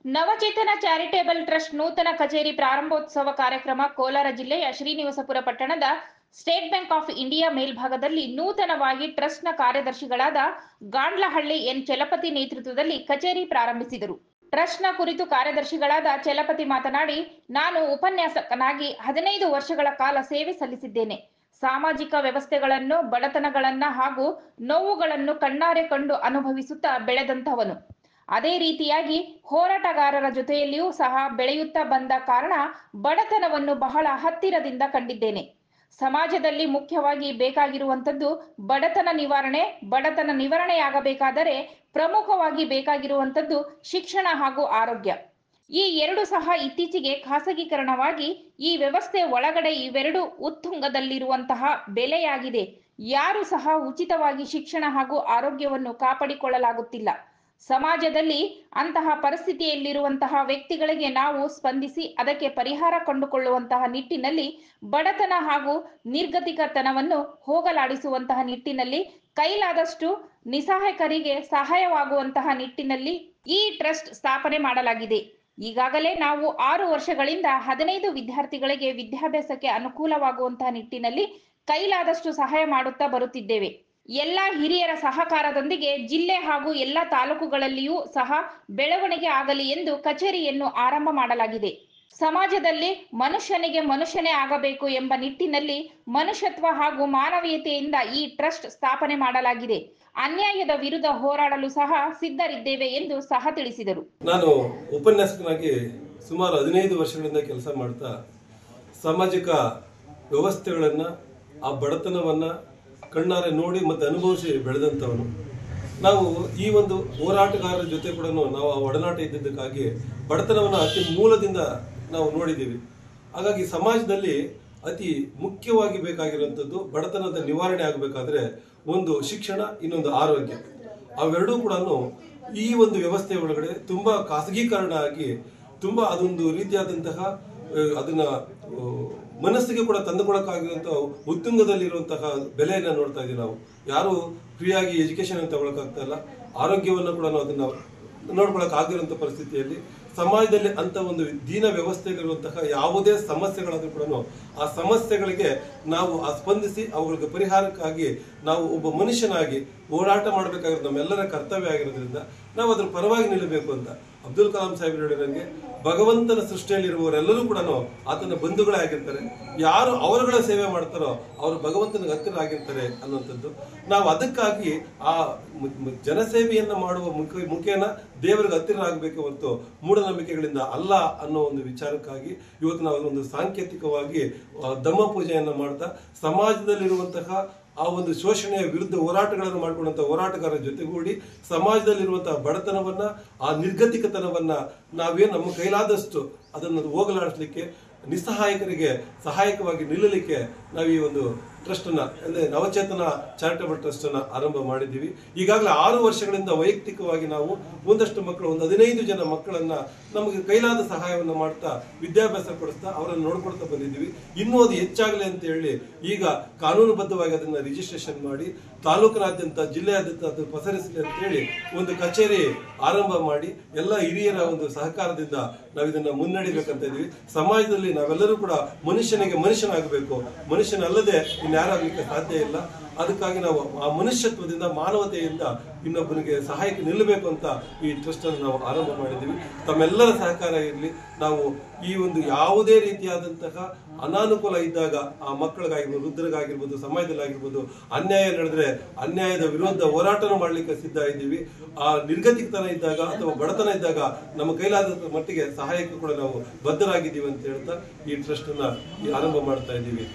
ನವಚೇತನ charitable trust ನೂತನ ಕಚೇರಿ ಪ್ರಾರಂಭೋತ್ಸವ ಕಾರ್ಯಕ್ರಮ ಕೋಲಾರ ಜಿಲ್ಲೆಯ ಶ್ರೀನಿವಾಸಪುರ ಪಟ್ಟಣದ ಸ್ಟೇಟ್ ಬ್ಯಾಂಕ್ ಆಫ್ ಇಂಡಿಯಾ ಮೇಲ್ಭಾಗದಲ್ಲಿ ನೂತನವಾಗಿ ಟ್ರಸ್ಟ್ನ ಕಾರ್ಯದರ್ಶಿಗಳಾದ ಗಾಂಡ್ಲಹಳ್ಳಿ ಎನ್ ಚಲಪತಿ ನೇತೃತ್ವದಲ್ಲಿ ಕಚೇರಿ ಪ್ರಾರಂಭಿಸಿದರು. ಟ್ರಸ್ಟ್ನ ಕುರಿತು ಕಾರ್ಯದರ್ಶಿಗಳಾದ ಚಲಪತಿ ಮಾತನಾಡಿ, ನಾನು ಉಪನ್ಯಾಸಕನಾಗಿ 15 ವರ್ಷಗಳ ಕಾಲ ಸೇವೆ ಸಲ್ಲಿಸಿದ್ದೇನೆ. ಸಾಮಾಜಿಕ ವ್ಯವಸ್ಥೆಗಳನ್ನು, ಬಡತನಗಳನ್ನು ಹಾಗೂ ನೋವುಗಳನ್ನು ಕಣ್ಣಾರೆ ಕಂಡು ಅನುಭವಿಸುತ್ತಾ ಬೆಳೆದಂತವನು. ಅದೇ ರೀತಿಯಾಗಿ ಹೋರಾಟಗಾರರ ಜೊತೆಯಲ್ಲಿಯೂ ಸಹ ಬೆಳೆಯುತ್ತಾ ಬಂದ ಕಾರಣ ಬಡತನವನ್ನು ಬಹಳ ಹತ್ತಿರದಿಂದ ಕಂಡಿದ್ದೇನೆ. ಸಮಾಜದಲ್ಲಿ ಮುಖ್ಯವಾಗಿ ಬೇಕಾಗಿರುವಂಥದ್ದು ಬಡತನ ನಿವಾರಣೆಯಾಗಬೇಕಾದರೆ ಪ್ರಮುಖವಾಗಿ ಬೇಕಾಗಿರುವಂಥದ್ದು ಶಿಕ್ಷಣ ಹಾಗೂ ಆರೋಗ್ಯ. ಈ ಎರಡು ಸಹ ಇತ್ತೀಚೆಗೆ ಖಾಸಗೀಕರಣವಾಗಿ ಈ ವ್ಯವಸ್ಥೆ ಒಳಗಡೆ ಇವೆರಡು ಉತ್ತುಂಗದಲ್ಲಿರುವಂತಹ ಬೆಲೆಯಾಗಿದೆ. ಯಾರು ಸಹ ಉಚಿತವಾಗಿ ಶಿಕ್ಷಣ ಹಾಗೂ ಆರೋಗ್ಯವನ್ನು ಕಾಪಾಡಿಕೊಳ್ಳಲಾಗುತ್ತಿಲ್ಲ. ಸಮಾಜದಲ್ಲಿ ಅಂತಹ ಪರಿಸ್ಥಿತಿಯಲ್ಲಿರುವಂತಹ ವ್ಯಕ್ತಿಗಳಿಗೆ ನಾವು ಸ್ಪಂದಿಸಿ ಅದಕ್ಕೆ ಪರಿಹಾರ ಕಂಡುಕೊಳ್ಳುವಂತಹ ನಿಟ್ಟಿನಲ್ಲಿ ಬಡತನ ಹಾಗೂ ನಿರ್ಗತಿಕತನವನ್ನು ಹೋಗಲಾಡಿಸುವಂತಹ ನಿಟ್ಟಿನಲ್ಲಿ ಕೈಲಾದಷ್ಟು ನಿಸ್ಸಹಾಯಕರಿಗೆ ಸಹಾಯವಾಗುವಂತಹ ನಿಟ್ಟಿನಲ್ಲಿ ಈ ಟ್ರಸ್ಟ್ ಸ್ಥಾಪನೆ ಮಾಡಲಾಗಿದೆ. ಈಗಾಗಲೇ ನಾವು 6 ವರ್ಷಗಳಿಂದ 15 ವಿದ್ಯಾರ್ಥಿಗಳಿಗೆ ವಿದ್ಯಾಭ್ಯಾಸಕ್ಕೆ ಅನುಕೂಲವಾಗುವಂತಹ ನಿಟ್ಟಿನಲ್ಲಿ ಕೈಲಾದಷ್ಟು ಸಹಾಯ ಮಾಡುತ್ತಾ ಬರುತ್ತಿದ್ದೇವೆ. ಎಲ್ಲ ಹಿರಿಯರ ಸಹಕಾರದೊಂದಿಗೆ ಜಿಲ್ಲೆ ಹಾಗೂ ಎಲ್ಲ ತಾಲೂಕುಗಳಲ್ಲಿಯೂ ಸಹ ಬೆಳವಣಿಗೆ ಆಗಲಿ ಎಂದು ಕಚೇರಿಯನ್ನು ಆರಂಭ ಮಾಡಲಾಗಿದೆ. ಸಮಾಜದಲ್ಲಿ ಮನುಷ್ಯನೇ ಆಗಬೇಕು ಎಂಬ ನಿಟ್ಟಿನಲ್ಲಿ ಮನುಷ್ಯತ್ವ ಹಾಗೂ ಮಾನವೀಯತೆಯಿಂದ ಈ ಟ್ರಸ್ಟ್ ಸ್ಥಾಪನೆ ಮಾಡಲಾಗಿದೆ. ಅನ್ಯಾಯದ ವಿರುದ್ಧ ಹೋರಾಡಲು ಸಹ ಸಿದ್ಧರಿದ್ದೇವೆ ಎಂದು ಸಹ ತಿಳಿಸಿದರು. ನಾನು ಉಪನ್ಯಾಸಕನಾಗಿ ಸುಮಾರು 15 ವರ್ಷಗಳಿಂದ ಕೆಲಸ ಮಾಡ್ತಾ ಸಾಮಾಜಿಕ ವ್ಯವಸ್ಥೆಗಳನ್ನ, ಆ ಬಡತನವನ್ನ ಕಣ್ಣಾರೆ ನೋಡಿ ಮತ್ತೆ ಅನುಭವಿಸಿ ಬೆಳೆದಂಥವನು. ನಾವು ಈ ಒಂದು ಹೋರಾಟಗಾರರ ಜೊತೆ ಕೂಡ ನಾವು ಒಡನಾಟ ಇದ್ದಿದ್ದಕ್ಕಾಗಿ ಬಡತನವನ್ನು ಅತಿ ಮೂಲದಿಂದ ನಾವು ನೋಡಿದ್ದೀವಿ. ಹಾಗಾಗಿ ಸಮಾಜದಲ್ಲಿ ಅತಿ ಮುಖ್ಯವಾಗಿ ಬೇಕಾಗಿರುವಂಥದ್ದು ಬಡತನದ ನಿವಾರಣೆ ಆಗಬೇಕಾದ್ರೆ ಒಂದು ಶಿಕ್ಷಣ, ಇನ್ನೊಂದು ಆರೋಗ್ಯ. ಅವೆರಡೂ ಕೂಡ ಈ ಒಂದು ವ್ಯವಸ್ಥೆ ಒಳಗಡೆ ತುಂಬಾ ಖಾಸಗೀಕರಣ ಆಗಿ ತುಂಬಾ ಅದೊಂದು ರೀತಿಯಾದಂತಹ ಅದನ್ನ ಮನಸ್ಸಿಗೆ ಕೂಡ ತಂದುಕೊಳಕ್ಕಾಗಿರುವಂತಹ ಉತ್ತುಂಗದಲ್ಲಿರುವಂತಹ ಬೆಲೆಯನ್ನು ನೋಡ್ತಾ ಇದ್ದೀವಿ. ನಾವು ಯಾರು ಫ್ರೀಯಾಗಿ ಎಜುಕೇಶನ್ ಅನ್ನು ತಗೊಳಕ್ಕಾಗ್ತಾ ಇಲ್ಲ, ಆರೋಗ್ಯವನ್ನು ಕೂಡ ನಾವು ಅದನ್ನ ನೋಡ್ಕೊಳಕ್ ಆಗಿರುವಂತಹ ಪರಿಸ್ಥಿತಿಯಲ್ಲಿ ಸಮಾಜದಲ್ಲಿ ಅಂತ ಒಂದು ದೀನ ವ್ಯವಸ್ಥೆಯಲ್ಲಿರುವಂತಹ ಯಾವುದೇ ಸಮಸ್ಯೆಗಳಾದ್ರೂ ಕೂಡ ಆ ಸಮಸ್ಯೆಗಳಿಗೆ ನಾವು ಸ್ಪಂದಿಸಿ ಅವುಗಳಿಗೆ ಪರಿಹಾರಕ್ಕಾಗಿ ನಾವು ಒಬ್ಬ ಮನುಷ್ಯನಾಗಿ ಹೋರಾಟ ಮಾಡಬೇಕಾಗಿರೋದು ನಮ್ಮೆಲ್ಲರ ಕರ್ತವ್ಯ ಆಗಿರೋದ್ರಿಂದ ನಾವು ಅದ್ರ ಪರವಾಗಿ ನಿಲ್ಲಬೇಕು ಅಂತ ಅಬ್ದುಲ್ ಕಲಾಂ ಸಾಹೇಬರು ಹೇಳಿದಂಗೆ ಭಗವಂತನ ಸೃಷ್ಟಿಯಲ್ಲಿರುವವರೆಲ್ಲರೂ ಕೂಡ ಆತನ ಬಂಧುಗಳೇ ಆಗಿರ್ತಾರೆ. ಯಾರು ಅವರುಗಳ ಸೇವೆ ಮಾಡ್ತಾರೋ ಅವರು ಭಗವಂತನಿಗೆ ಹತ್ತಿರ ಆಗಿರ್ತಾರೆ ಅನ್ನುವಂಥದ್ದು. ನಾವು ಅದಕ್ಕಾಗಿ ಆ ಜನಸೇವೆಯನ್ನ ಮಾಡುವ ಮುಖೇನ ದೇವರಿಗೆ ಹತ್ತಿರ ಆಗಬೇಕು ಹೊರತು ಮೂಢನಂಬಿಕೆಗಳಿಂದ ಅಲ್ಲ ಅನ್ನೋ ಒಂದು ವಿಚಾರಕ್ಕಾಗಿ ಇವತ್ತು ನಾವು ಒಂದು ಸಾಂಕೇತಿಕವಾಗಿ ದಮ್ಮ ಪೂಜೆಯನ್ನ ಮಾಡ್ತಾ ಸಮಾಜದಲ್ಲಿರುವಂತಹ ಆ ಒಂದು ಶೋಷಣೆಯ ವಿರುದ್ಧ ಹೋರಾಟಗಳನ್ನು ಮಾಡಿಕೊಂಡಂತಹ ಹೋರಾಟಗಾರರ ಜೊತೆಗೂಡಿ ಸಮಾಜದಲ್ಲಿರುವಂತಹ ಬಡತನವನ್ನ, ಆ ನಿರ್ಗತಿಕತನವನ್ನ ನಾವೇನು ನಮ್ಮ ಕೈಲಾದಷ್ಟು ಅದನ್ನು ಹೋಗಲಾಡಿಸ್ಲಿಕ್ಕೆ, ನಿಸ್ಸಹಾಯಕರಿಗೆ ಸಹಾಯಕವಾಗಿ ನಿಲ್ಲಲಿಕ್ಕೆ ನಾವು ಈ ಒಂದು ಟ್ರಸ್ಟ್ ಅನ್ನ ಅಂದ್ರೆ ನವಚೇತನ ಚಾರಿಟಬಲ್ ಟ್ರಸ್ಟ್ ಅನ್ನ ಆರಂಭ ಮಾಡಿದ್ದೀವಿ. ಈಗಾಗಲೇ 6 ವರ್ಷಗಳಿಂದ ವೈಯಕ್ತಿಕವಾಗಿ ನಾವು ಒಂದಷ್ಟು ಮಕ್ಕಳು, ಒಂದು 15 ಜನ ಮಕ್ಕಳನ್ನ ನಮಗೆ ಕೈಲಾದ ಸಹಾಯವನ್ನು ಮಾಡ್ತಾ ವಿದ್ಯಾಭ್ಯಾಸ ಕೊಡಿಸ್ತಾ ಅವರನ್ನು ನೋಡ್ಕೊಳ್ತಾ ಬಂದಿದ್ದೀವಿ. ಇನ್ನೂ ಅದು ಹೆಚ್ಚಾಗಲಿ ಅಂತ ಹೇಳಿ ಈಗ ಕಾನೂನುಬದ್ಧವಾಗಿ ಅದನ್ನ ರಿಜಿಸ್ಟ್ರೇಷನ್ ಮಾಡಿ ತಾಲೂಕಿನಾದ್ಯಂತ, ಜಿಲ್ಲೆಯಾದ್ಯಂತ ಅದು ಪಸರಿಸಲಿ ಅಂತ ಹೇಳಿ ಒಂದು ಕಚೇರಿ ಆರಂಭ ಮಾಡಿ ಎಲ್ಲ ಹಿರಿಯರ ಒಂದು ಸಹಕಾರದಿಂದ ನಾವು ಇದನ್ನ ಮುನ್ನಡೆಯಬೇಕಂತ ಇದೀವಿ. ಸಮಾಜದಲ್ಲಿ ನಾವೆಲ್ಲರೂ ಕೂಡ ಮನುಷ್ಯನಾಗಬೇಕು, ಮನುಷ್ಯನಲ್ಲದೆ ಇನ್ಯಾರಾಗಲಿಕ್ಕೆ ಸಾಧ್ಯ ಇಲ್ಲ. ಅದಕ್ಕಾಗಿ ನಾವು ಆ ಮನುಷ್ಯತ್ವದಿಂದ, ಮಾನವತೆಯಿಂದ ಇನ್ನೊಬ್ಬನಿಗೆ ಸಹಾಯಕ್ಕೆ ನಿಲ್ಲಬೇಕು ಅಂತ ಈ ಟ್ರಸ್ಟ್ ಅನ್ನು ನಾವು ಆರಂಭ ಮಾಡಿದ್ದೀವಿ. ತಮ್ಮೆಲ್ಲರ ಸಹಕಾರ ಇರಲಿ. ನಾವು ಈ ಒಂದು ಯಾವುದೇ ರೀತಿಯಾದಂತಹ ಅನಾನುಕೂಲ ಇದ್ದಾಗ ಆ ಮಕ್ಕಳಿಗಾಗಿರ್ಬೋದು, ವೃದ್ಧರಿಗಾಗಿರ್ಬೋದು, ಸಮಾಜದಲ್ಲಾಗಿರ್ಬೋದು ಅನ್ಯಾಯ ನಡೆದ್ರೆ ಅನ್ಯಾಯದ ವಿರುದ್ಧ ಹೋರಾಟನ ಮಾಡ್ಲಿಕ್ಕೆ ಸಿದ್ಧ ಇದ್ದೀವಿ. ಆ ನಿರ್ಗತಿಕತನ ಇದ್ದಾಗ ಅಥವಾ ಬಡತನ ಇದ್ದಾಗ ನಮ್ಮ ಕೈಲಾದ ಮಟ್ಟಿಗೆ ಸಹಾಯಕ್ಕೆ ಕೂಡ ನಾವು ಬದ್ಧರಾಗಿದ್ದೀವಿ ಅಂತ ಹೇಳ್ತಾ ಈ ಟ್ರಸ್ಟ್ ಅನ್ನ ಆರಂಭ ಮಾಡ್ತಾ ಇದ್ದೀವಿ.